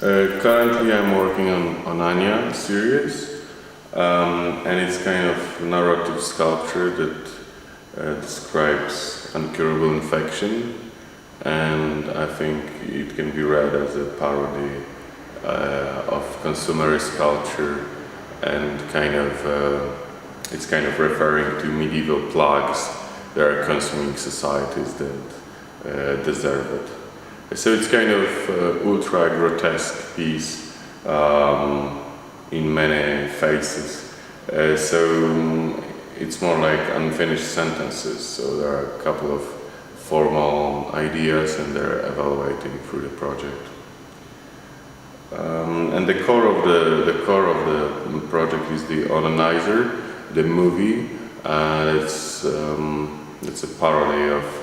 Currently, I'm working on Anya series, and it's kind of narrative sculpture that describes incurable infection, and I think it can be read as a parody of consumerist culture, and it's kind of referring to medieval plagues that are consuming societies that deserve it. So it's kind of ultra grotesque piece in many phases. So it's more like unfinished sentences. So there are a couple of formal ideas, and they're evaluating through the project. And the core of the project is the Onanizer, the movie. It's a parody of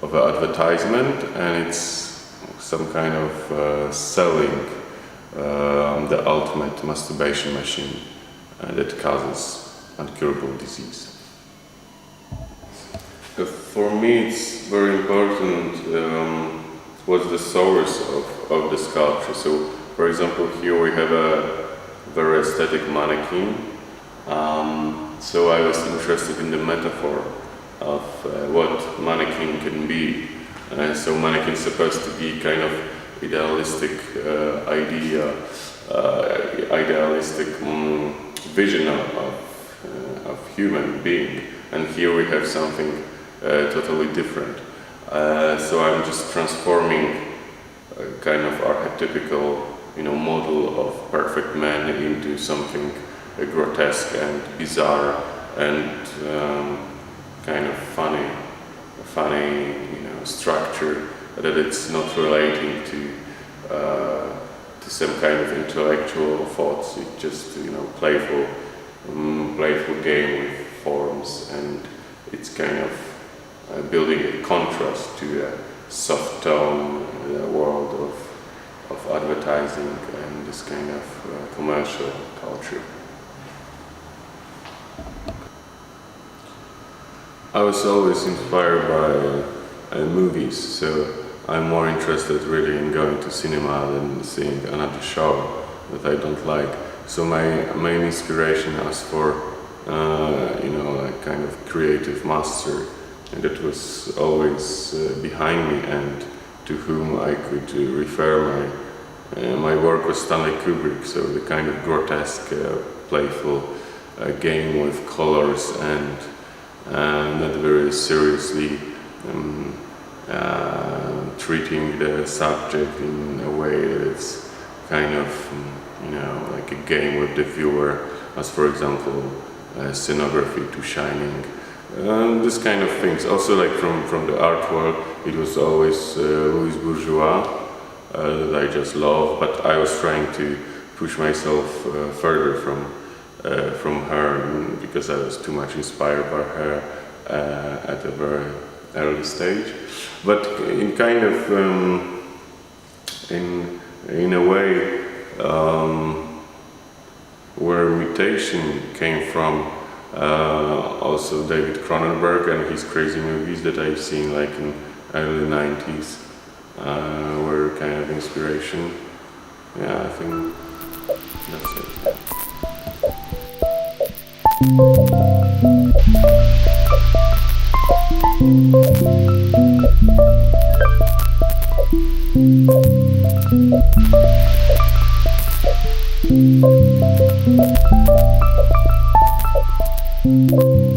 an advertisement, and it's some kind of selling the ultimate masturbation machine that causes incurable disease. For me, it's very important what's the source of the sculpture. So, for example, here we have a very aesthetic mannequin. So I was interested in the metaphor of what mannequin can be. So mannequin is supposed to be kind of idealistic idealistic vision of human being. And here we have something totally different. So I'm just transforming a kind of archetypical, model of perfect man into something grotesque and bizarre and kind of funny, structure that it's not relating to some kind of intellectual thoughts. It's just playful game with forms, and it's kind of building a contrast to a soft tone world of advertising and this kind of commercial culture. I was always inspired by movies, so I'm more interested really in going to cinema than seeing another show that I don't like. So my main inspiration was for like kind of creative master, and that was always behind me, and to whom I could refer my work was Stanley Kubrick. So the kind of grotesque, playful game with colors and not very seriously treating the subject in a way that it's kind of like a game with the viewer, as for example scenography to Shining, this kind of things. Also, like from the art world, it was always Louise Bourgeois that I just love, but I was trying to push myself further from her, because I was too much inspired by her at a very early stage. But in kind of in a way where mutation came from, also David Cronenberg and his crazy movies that I've seen like in early 90s were kind of inspiration. Yeah, I think that's it. Yeah.